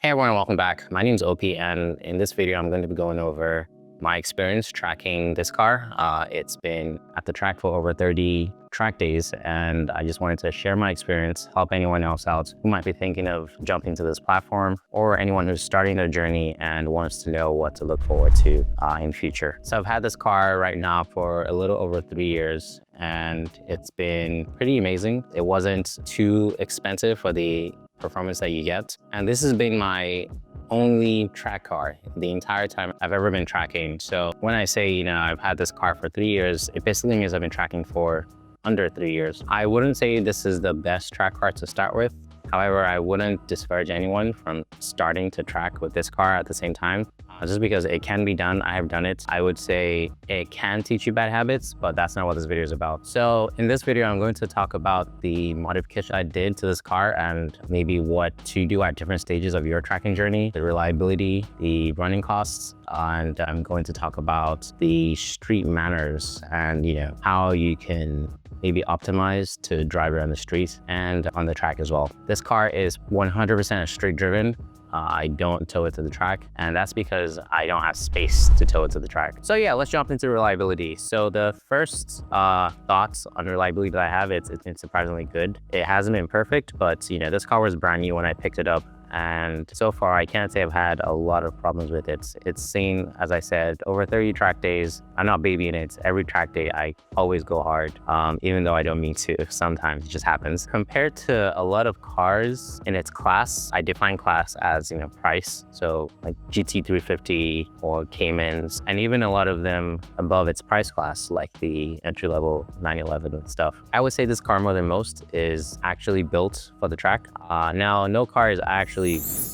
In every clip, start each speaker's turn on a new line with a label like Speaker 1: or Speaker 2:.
Speaker 1: Hey everyone, welcome back. My name is OP, and in this video, I'm going to be going over my experience tracking this car. It's been at the track for over 30 track days, and I just wanted to share my experience, help anyone else out who might be thinking of jumping to this platform, or anyone who's starting their journey and wants to know what to look forward to in future. So I've had this car right now for a little over 3 years, and it's been pretty amazing. It wasn't too expensive for the performance that you get. And this has been my only track car the entire time I've ever been tracking. So when I say, I've had this car for 3 years, it basically means I've been tracking for under 3 years. I wouldn't say this is the best track car to start with. However, I wouldn't discourage anyone from starting to track with this car at the same time, just because it can be done. I have done it. I would say it can teach you bad habits, but that's not what this video is about. So in this video, I'm going to talk about the modification I did to this car and maybe what to do at different stages of your tracking journey, the reliability, the running costs, and I'm going to talk about the street manners and how you can maybe optimize to drive around the street and on the track as well. This car is 100% street driven. I don't tow it to the track, and that's because I don't have space to tow it to the track. So yeah, let's jump into reliability. So the first thoughts on reliability that I have, it's surprisingly good. It hasn't been perfect, but this car was brand new when I picked it up. And so far, I can't say I've had a lot of problems with it. It's seen, as I said, over 30 track days. I'm not babying it. Every track day, I always go hard, even though I don't mean to. Sometimes it just happens. Compared to a lot of cars in its class, I define class as, price. So like GT350 or Caymans, and even a lot of them above its price class, like the entry-level 911 and stuff. I would say this car, more than most, is actually built for the track. Now, no car is actually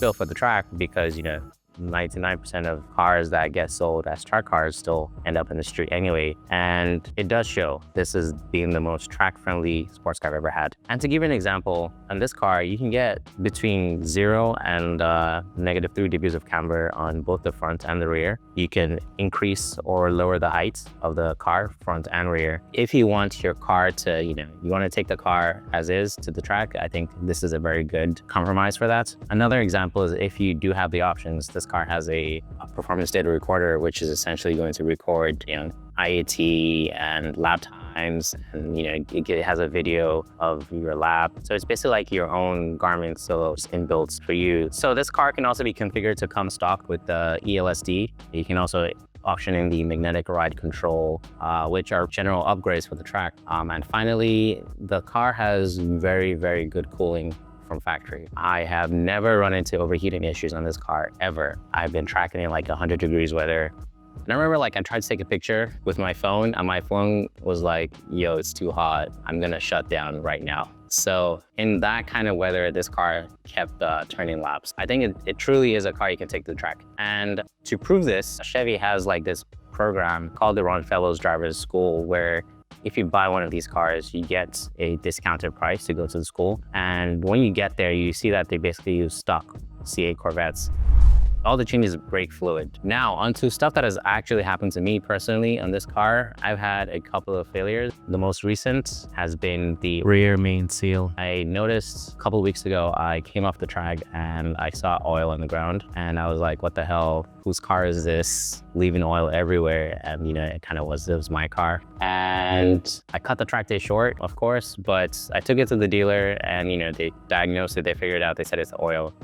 Speaker 1: built for the track because 99% of cars that get sold as track cars still end up in the street anyway. And it does show this is being the most track-friendly sports car I've ever had. And to give you an example, on this car, you can get between 0 and -3 degrees of camber on both the front and the rear. You can increase or lower the height of the car, front and rear. If you want your car to, you want to take the car as is to the track, I think this is a very good compromise for that. Another example is if you do have the options, this car has a performance data recorder, which is essentially going to record IAT and lap times, and it has a video of your lap. So it's basically like your own Garmin Solos inbuilt for you. So this car can also be configured to come stock with the ELSD. You can also option in the magnetic ride control, which are general upgrades for the track. And finally, the car has very, very good cooling from factory. I have never run into overheating issues on this car, ever. I've been tracking in like 100 degrees weather. And I remember I tried to take a picture with my phone, and my phone was like, yo, it's too hot. I'm gonna shut down right now. So in that kind of weather, this car kept turning laps. I think it truly is a car you can take to the track. And to prove this, Chevy has this program called the Ron Fellows Drivers School, where if you buy one of these cars, you get a discounted price to go to the school. And when you get there, you see that they basically use stock C8 Corvettes. All the changes is brake fluid. Now, onto stuff that has actually happened to me personally on this car. I've had a couple of failures. The most recent has been the rear main seal. I noticed a couple of weeks ago, I came off the track and I saw oil on the ground. And I was like, what the hell? Whose car is this? Leaving oil everywhere. And it was my car. And I cut the track day short, of course, but I took it to the dealer and they diagnosed it, they figured it out, they said it's the oil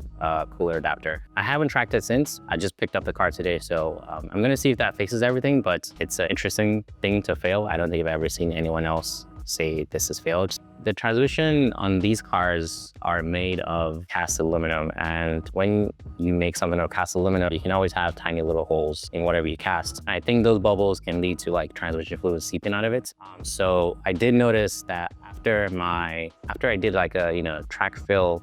Speaker 1: cooler adapter. I haven't tracked it since. I just picked up the car today, so I'm gonna see if that fixes everything, but it's an interesting thing to fail. I don't think I've ever seen anyone else say this has failed. The transmission on these cars are made of cast aluminum, and when you make something of cast aluminum, you can always have tiny little holes in whatever you cast. I think those bubbles can lead to transmission fluid seeping out of it. So I did notice that after I did a track fill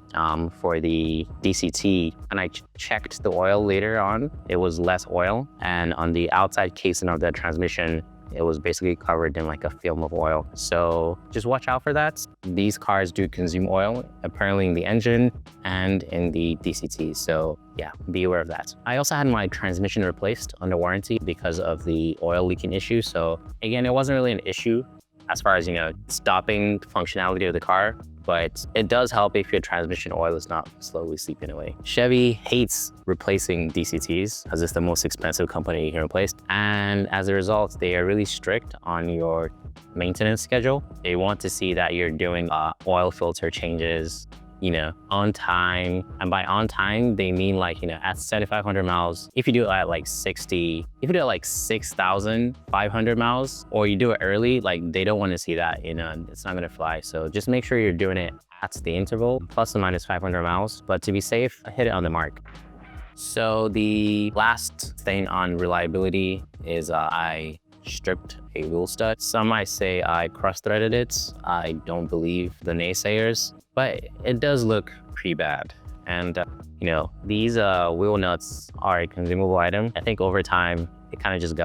Speaker 1: for the DCT, and I checked the oil later on, it was less oil, and on the outside casing of the transmission, it was basically covered in a film of oil. So just watch out for that. These cars do consume oil, apparently in the engine and in the DCT. So yeah, be aware of that. I also had my transmission replaced under warranty because of the oil leaking issue. So again, it wasn't really an issue as far as, stopping functionality of the car, but it does help if your transmission oil is not slowly seeping away. Chevy hates replacing DCTs because it's the most expensive company you can replace. And as a result, they are really strict on your maintenance schedule. They want to see that you're doing oil filter changes, on time. And by on time, they mean like, at 7,500 miles, if you do it at like 6,500 miles, or you do it early, like they don't want to see that, it's not gonna fly. So just make sure you're doing it at the interval, plus or minus 500 miles. But to be safe, hit it on the mark. So the last thing on reliability is I stripped a wheel stud. Some might say I cross-threaded it. I don't believe the naysayers, but it does look pretty bad. And these wheel nuts are a consumable item. I think over time, it just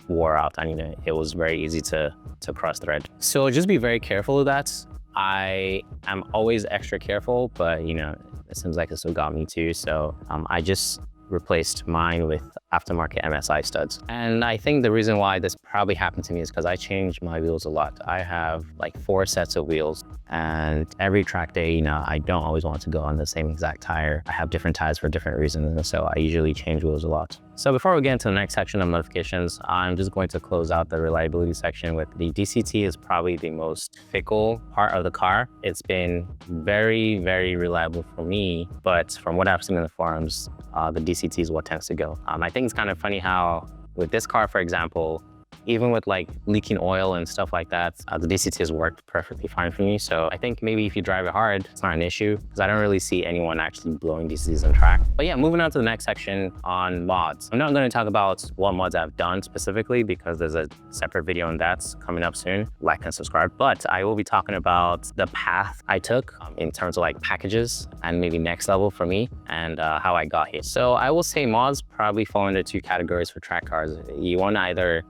Speaker 1: wore out, and it was very easy to cross-thread. So just be very careful of that. I am always extra careful, but it seems like this will got me too. So I just replaced mine with aftermarket MSI studs. And I think the reason why this probably happened to me is because I change my wheels a lot. I have like 4 sets of wheels, and every track day, I don't always want to go on the same exact tire. I have different tires for different reasons, and so I usually change wheels a lot. So before we get into the next section of notifications, I'm just going to close out the reliability section with the DCT is probably the most fickle part of the car. It's been very, very reliable for me, but from what I've seen in the forums, the DCT is what tends to go. I think it's kind of funny how with this car, for example, even with like leaking oil and stuff like that, the DCT has worked perfectly fine for me. So I think maybe if you drive it hard, it's not an issue, because I don't really see anyone actually blowing DCTs on track. But yeah, moving on to the next section on mods. I'm not going to talk about what mods I've done specifically, because there's a separate video on that coming up soon. Like and subscribe. But I will be talking about the path I took in terms of like packages and maybe next level for me, and how I got here. So I will say mods probably fall into 2 categories for track cars. You want to either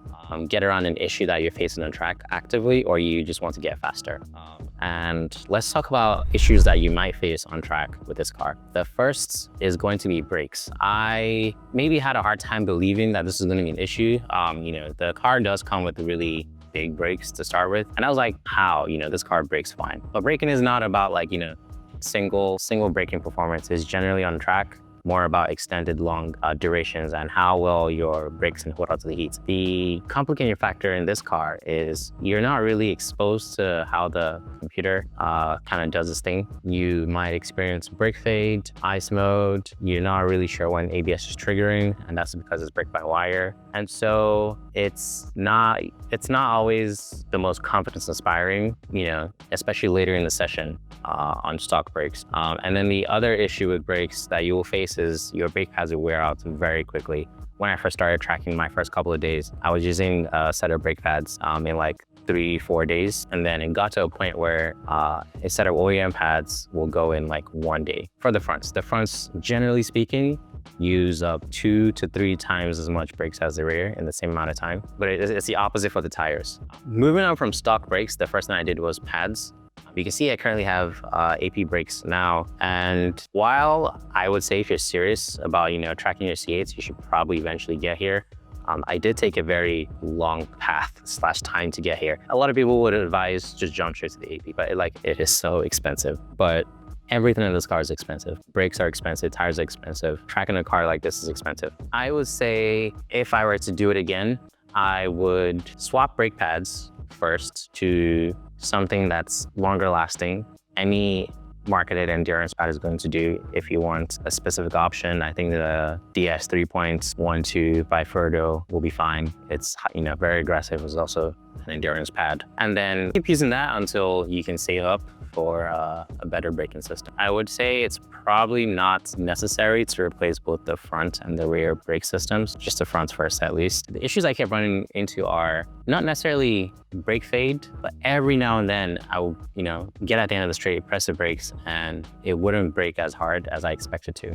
Speaker 1: get around an issue that you're facing on track actively, or you just want to get faster. And let's talk about issues that you might face on track with this car. The first is going to be brakes. I maybe had a hard time believing that this is going to be an issue. The car does come with really big brakes to start with, and I was like, how? This car brakes fine. But braking is not about like, single braking performance. Is generally on track more about extended long durations and how well your brakes can hold out to the heat. The complicating factor in this car is you're not really exposed to how the computer kind of does this thing. You might experience brake fade, ice mode. You're not really sure when ABS is triggering, and that's because it's brake by wire. And so it's not always the most confidence inspiring, especially later in the session on stock brakes. And then the other issue with brakes that you will face is your brake pads will wear out very quickly. When I first started tracking my first couple of days, I was using a set of brake pads in like 3-4 days. And then it got to a point where a set of OEM pads will go in like 1 day for the fronts. The fronts, generally speaking, use up 2 to 3 times as much brakes as the rear in the same amount of time. But it's the opposite for the tires. Moving on from stock brakes, the first thing I did was pads. You can see I currently have AP brakes now. And while I would say if you're serious about, tracking your C8s, you should probably eventually get here. I did take a very long path / time to get here. A lot of people would advise just jump straight to the AP, but it is so expensive. But everything in this car is expensive. Brakes are expensive, tires are expensive. Tracking a car like this is expensive. I would say if I were to do it again, I would swap brake pads first to something that's longer lasting. Any marketed endurance pad is going to do. If you want a specific option, I think the DS 3.12 by Ferdo will be fine. It's very aggressive. It's also an endurance pad. And then keep using that until you can save up for a better braking system. I would say it's probably not necessary to replace both the front and the rear brake systems, just the front first at least. The issues I kept running into are not necessarily brake fade, but every now and then I would, get at the end of the straight, press the brakes, and it wouldn't brake as hard as I expected to.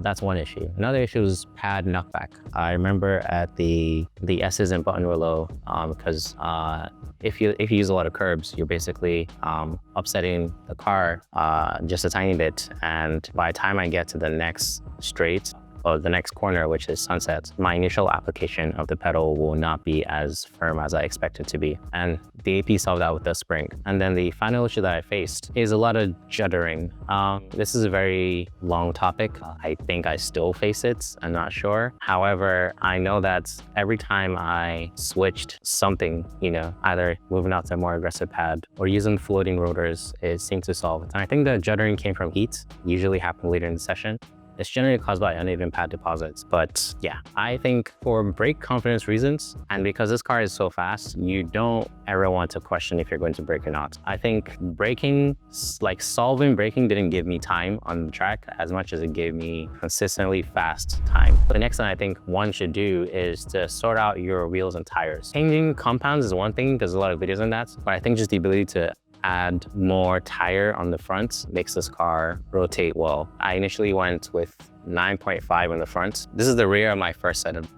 Speaker 1: That's one issue. Another issue is pad knockback. I remember at the S's in Buttonwillow, because if you use a lot of curbs, you're basically upsetting the car just a tiny bit, and by the time I get to the next straight, of the next corner, which is sunset, my initial application of the pedal will not be as firm as I expect it to be. And the AP solved that with the spring. And then the final issue that I faced is a lot of juddering. This is a very long topic. I think I still face it. I'm not sure. However, I know that every time I switched something, either moving out to a more aggressive pad or using floating rotors, it seemed to solve it. And I think the juddering came from heat, usually happen later in the session. It's generally caused by uneven pad deposits. But yeah, I think for brake confidence reasons, and because this car is so fast, you don't ever want to question if you're going to brake or not. I think braking, like solving braking, didn't give me time on the track as much as it gave me consistently fast time. The next thing I think one should do is to sort out your wheels and tires. Changing compounds is one thing, there's a lot of videos on that, but I think just the ability to add more tire on the front makes this car rotate well. I initially went with 9.5 on the front. This is the rear of my first set of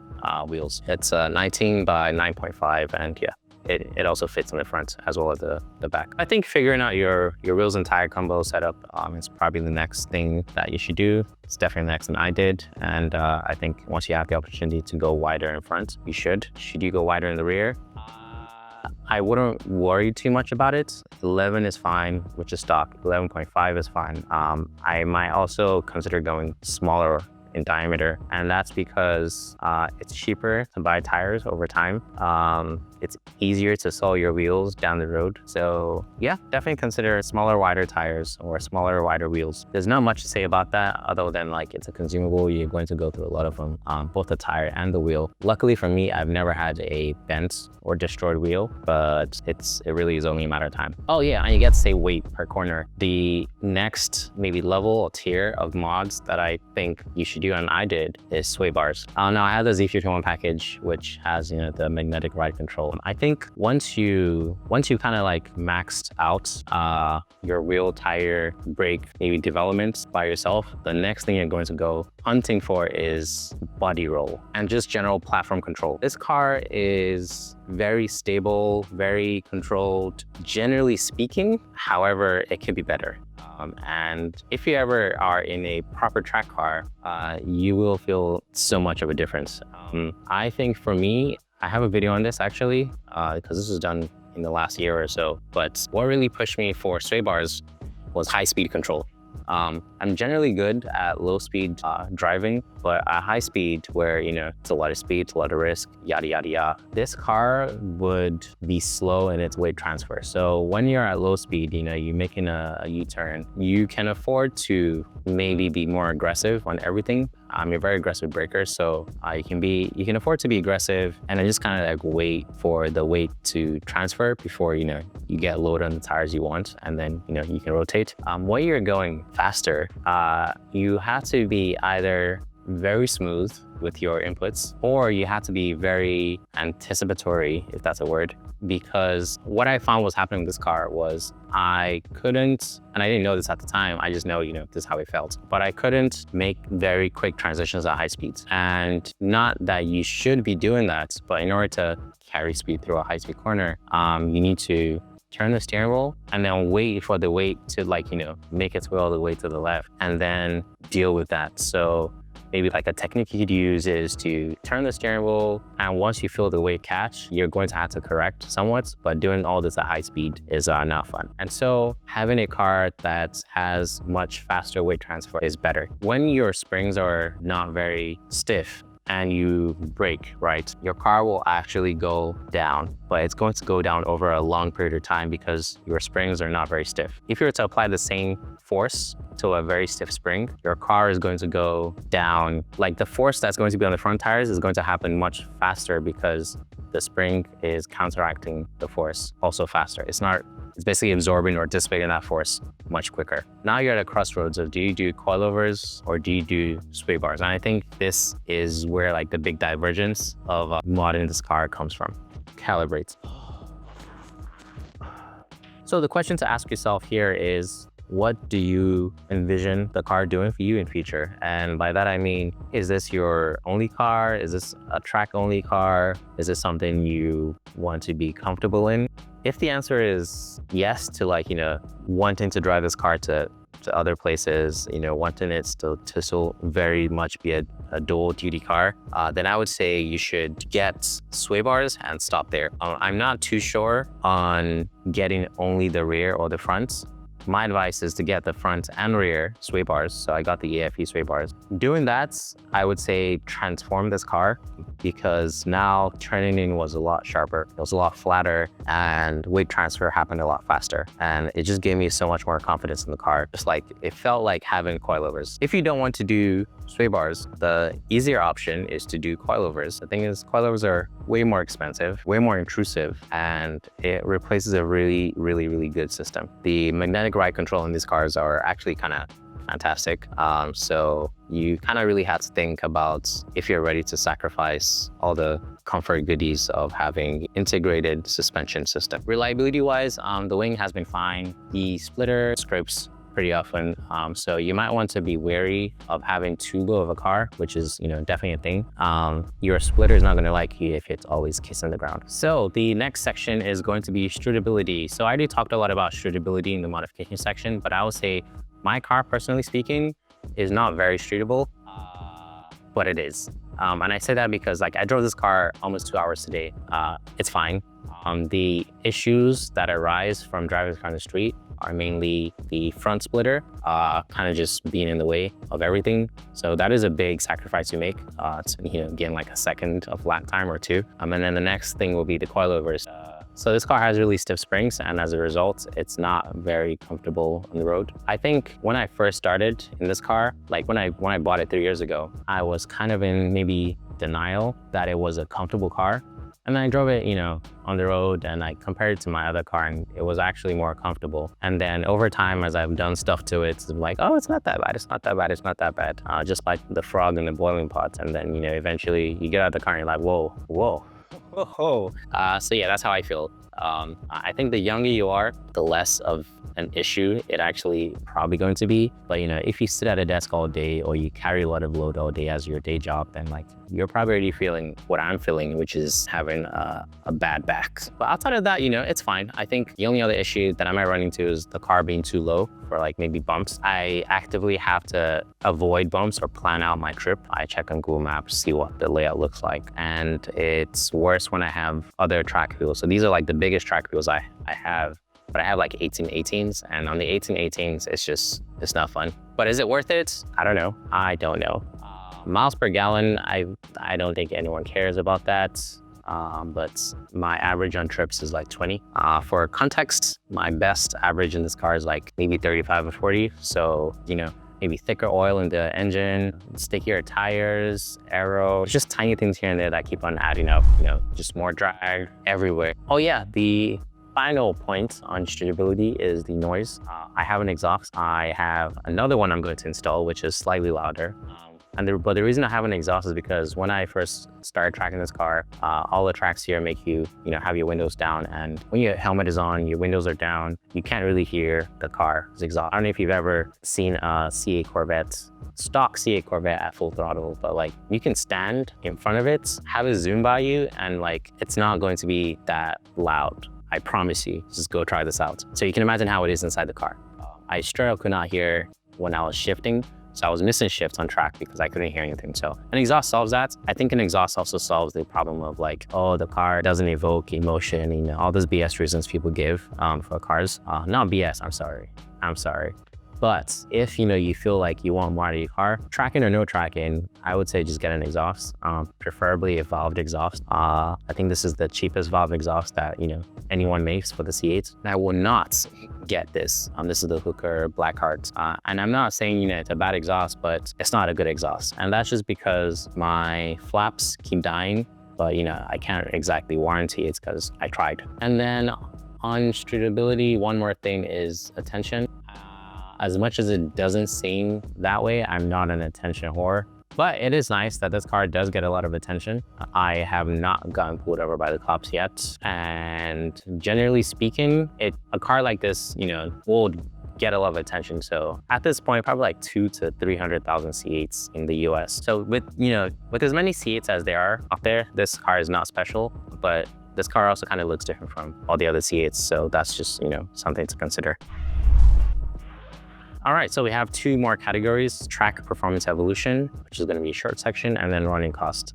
Speaker 1: wheels. It's 19 by 9.5, and yeah, it also fits on the front as well as the back. I think figuring out your wheels and tire combo setup is probably the next thing that you should do. It's definitely the next thing I did. And I think once you have the opportunity to go wider in front, you should. Should you go wider in the rear? I wouldn't worry too much about it. 11 is fine, which is stock. 11.5 is fine. I might also consider going smaller in diameter, and that's because it's cheaper to buy tires over time. It's easier to sell your wheels down the road. So yeah, definitely consider smaller, wider tires or smaller, wider wheels. There's not much to say about that other than like it's a consumable. You're going to go through a lot of them, both the tire and the wheel. Luckily for me, I've never had a bent or destroyed wheel, but it really is only a matter of time. Oh yeah, and you get to say weight per corner. The next maybe level or tier of mods that I think you should do, and I did, is sway bars. Now I have the Z51 package, which has the magnetic ride control. I think once you kind of like maxed out your wheel, tire, brake, maybe developments by yourself, the next thing you're going to go hunting for is body roll and just general platform control. This car is very stable, very controlled, generally speaking. However, it can be better. And if you ever are in a proper track car, you will feel so much of a difference. I think for me, I have a video on this actually, because this was done in the last year or so. But what really pushed me for sway bars was high speed control. I'm generally good at low speed driving, but at high speed where, it's a lot of speed, it's a lot of risk, yada, yada, yada. This car would be slow in its weight transfer. So when you're at low speed, you're making a U-turn, you can afford to maybe be more aggressive on everything. You're a very aggressive braker, so you can afford to be aggressive and then just kind of like wait for the weight to transfer before, you get loaded on the tires you want, and then, you can rotate. When you're going faster, you have to be either very smooth with your inputs, or you have to be very anticipatory, if that's a word, because what I found was happening with this car was I couldn't, and I didn't know this at the time, I just know, this is how it felt, but I couldn't make very quick transitions at high speeds. And not that you should be doing that, but in order to carry speed through a high speed corner, you need to turn the steering wheel and then wait for the weight to make its way all the way to the left and then deal with that. So maybe like a technique you could use is to turn the steering wheel, and once you feel the weight catch, you're going to have to correct somewhat, but doing all this at high speed is not fun. And so having a car that has much faster weight transfer is better. When your springs are not very stiff and you brake, right, your car will actually go down, but it's going to go down over a long period of time because your springs are not very stiff. If you were to apply the same force to a very stiff spring, your car is going to go down. Like the force that's going to be on the front tires is going to happen much faster because the spring is counteracting the force also faster. It's basically absorbing or dissipating that force much quicker. Now you're at a crossroads of, do you do coilovers or do you do sway bars? And I think this is where like the big divergence of modding this car comes from. Calibrate. So the question to ask yourself here is, what do you envision the car doing for you in future? And by that, I mean, is this your only car? Is this a track only car? Is this something you want to be comfortable in? If the answer is yes to wanting to drive this car to other places, wanting it to still very much be a a dual duty car, then I would say you should get sway bars and stop there. I'm not too sure on getting only the rear or the front. My advice is to get the front and rear sway bars. So I got the AFE sway bars. Doing that, I would say transform this car, because now turning in was a lot sharper. It was a lot flatter, and weight transfer happened a lot faster. And it just gave me so much more confidence in the car. Just like, it felt like having coilovers. If you don't want to do sway bars, the easier option is to do coilovers. The thing is, coilovers are way more expensive, way more intrusive, and it replaces a really, really, really good system. The magnetic ride control in these cars are actually kind of fantastic. So you kind of really have to think about if you're ready to sacrifice all the comfort goodies of having integrated suspension system. Reliability wise, the wing has been fine. The splitter scrapes pretty often. So you might want to be wary of having too low of a car, which is, definitely a thing. Your splitter is not going to like you if it's always kissing the ground. So the next section is going to be strutability. So I already talked a lot about strutability in the modification section, but I would say my car, personally speaking, is not very strutable, but it is. And I say that because I drove this car almost 2 hours today. It's fine. The issues that arise from driving this car on the street are mainly the front splitter, kind of just being in the way of everything. So that is a big sacrifice you make to gain like a second of lap time or two. And then the next thing will be the coilovers. So this car has really stiff springs, and as a result, it's not very comfortable on the road. I think when I first started in this car, like when I bought it 3 years ago, I was kind of in maybe denial that it was a comfortable car. And I drove it, on the road, and I compared it to my other car, and it was actually more comfortable. And then over time, as I've done stuff to it, it's like, oh, it's not that bad, it's not that bad, it's not that bad. Just like the frog in the boiling pot. And then, eventually you get out of the car and you're like, whoa, whoa. So yeah, that's how I feel. I think the younger you are, the less of an issue it actually probably going to be. But if you sit at a desk all day, or you carry a lot of load all day as your day job, then you're probably already feeling what I'm feeling, which is having a bad back. But outside of that, it's fine. I think the only other issue that I might run into is the car being too low for maybe bumps. I actively have to avoid bumps or plan out my trip. I check on Google Maps, see what the layout looks like. And it's worse when I have other track wheels. So these are the biggest track wheels I have. But I have 18's, and on the 18's, it's not fun. But is it worth it? I don't know. Miles per gallon, I don't think anyone cares about that. But my average on trips is 20. For context, my best average in this car is maybe 35 or 40. So, maybe thicker oil in the engine, stickier tires, aero, just tiny things here and there that keep on adding up, just more drag everywhere. Oh yeah, the final point on strutability is the noise. I have an exhaust. I have another one I'm going to install, which is slightly louder. But the reason I have an exhaust is because when I first started tracking this car, all the tracks here make you, have your windows down. And when your helmet is on, your windows are down, you can't really hear the car's exhaust. I don't know if you've ever seen a C8 Corvette, stock C8 Corvette at full throttle, but you can stand in front of it, have it zoom by you, and it's not going to be that loud. I promise you, just go try this out. So you can imagine how it is inside the car. I straight up could not hear when I was shifting. So I was missing shifts on track because I couldn't hear anything. So an exhaust solves that. I think an exhaust also solves the problem of oh, the car doesn't evoke emotion, all those BS reasons people give for cars. Not BS, I'm sorry. But if you feel like you want more out of your car, tracking or no tracking, I would say just get an exhaust, preferably a valved exhaust. I think this is the cheapest valve exhaust that anyone makes for the C8. And I will not get this. This is the Hooker Blackheart. And I'm not saying it's a bad exhaust, but it's not a good exhaust. And that's just because my flaps keep dying, but I can't exactly warranty it because I tried. And then on strutability, one more thing is attention. As much as it doesn't seem that way, I'm not an attention whore. But it is nice that this car does get a lot of attention. I have not gotten pulled over by the cops yet. And generally speaking, a car like this, will get a lot of attention. So at this point, probably 200,000 to 300,000 C8s in the US. So with as many C8s as there are out there, this car is not special, but this car also kind of looks different from all the other C8s. So that's just, something to consider. All right, so we have two more categories: track performance evolution, which is going to be short section, and then running cost.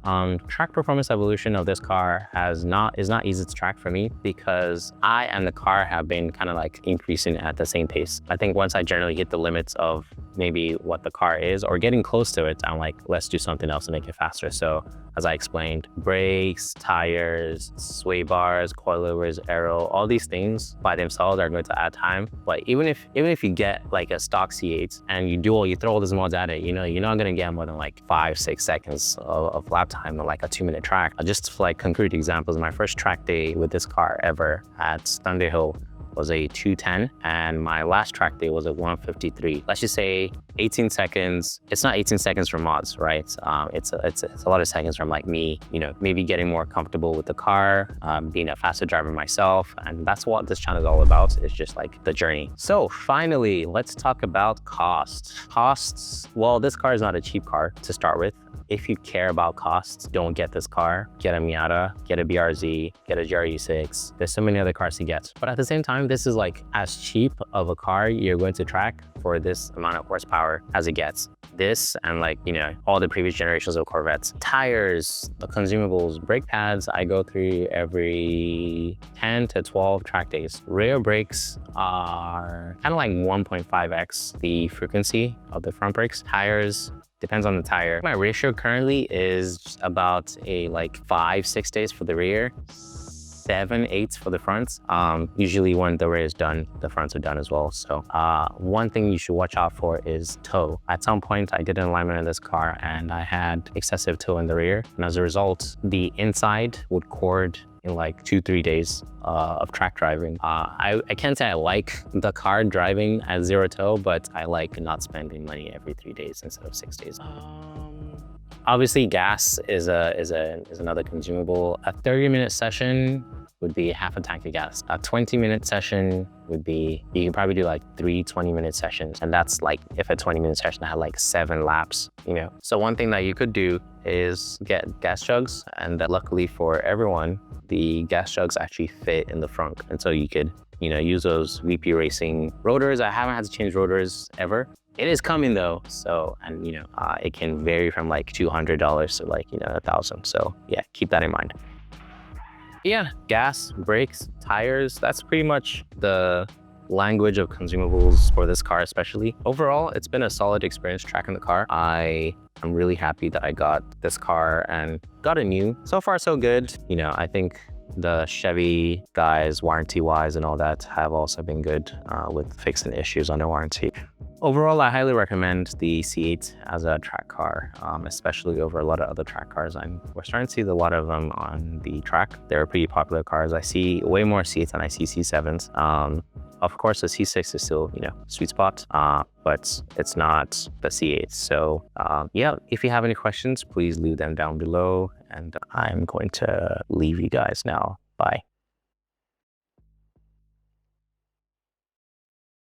Speaker 1: Track performance evolution of this car is not easy to track for me because I and the car have been kind of like increasing at the same pace. I think once I generally hit the limits of maybe what the car is or getting close to it, I'm like, let's do something else to make it faster. So as I explained, brakes, tires, sway bars, coilovers, aero, all these things by themselves are going to add time. But even if you get like a stock C8 and you throw all these mods at it, you're not gonna get more than like 5-6 seconds of lap time on like a 2-minute track. Just for like concrete examples, my first track day with this car ever at Thunder Hill was a 210, and my last track day was a 153. Let's just say 18 seconds. It's not 18 seconds from mods, right? It's a lot of seconds from like me, maybe getting more comfortable with the car, being a faster driver myself, and that's what this channel is all about. It's just like the journey. So finally, let's talk about cost. Costs. Well, this car is not a cheap car to start with. If you care about costs, don't get this car. Get a Miata, get a BRZ, get a GRE6. There's so many other cars to get. But at the same time, this is like as cheap of a car you're going to track for this amount of horsepower as it gets. This and like, all the previous generations of Corvettes. Tires, the consumables, brake pads, I go through every 10 to 12 track days. Rear brakes are kind of like 1.5x the frequency of the front brakes. Tires, depends on the tire. My ratio currently is about a like 5-6 days for the rear, 7-8 for the fronts. Usually when the rear is done, the fronts are done as well. So one thing you should watch out for is toe. At some point I did an alignment in this car and I had excessive toe in the rear. And as a result, the inside would cord in like 2-3 days of track driving. I can't say I like the car driving at 0 toe, but I like not spending money every 3 days instead of 6 days. Obviously, gas is another consumable. A 30-minute session would be half a tank of gas. A 20-minute session would be, you can probably do like 3 20-minute sessions. And that's like if a 20-minute session had like 7 laps, So one thing that you could do is get gas jugs. And luckily for everyone, the gas jugs actually fit in the front. And so you could, use those VP Racing rotors. I haven't had to change rotors ever. It is coming though. So, and it can vary from like $200 to like, $1,000. So yeah, keep that in mind. Yeah, gas, brakes, tires, that's pretty much the language of consumables for this car especially. Overall, it's been a solid experience tracking the car. I am really happy that I got this car and got it new. So far, so good. I think the Chevy guys, warranty-wise and all that, have also been good with fixing issues under warranty. Overall, I highly recommend the C8 as a track car, especially over a lot of other track cars. We're starting to see a lot of them on the track. They're pretty popular cars. I see way more C8s than I see C7s. Of course, the C6 is still, sweet spot, but it's not the C8. So yeah, if you have any questions, please leave them down below. And I'm going to leave you guys now. Bye.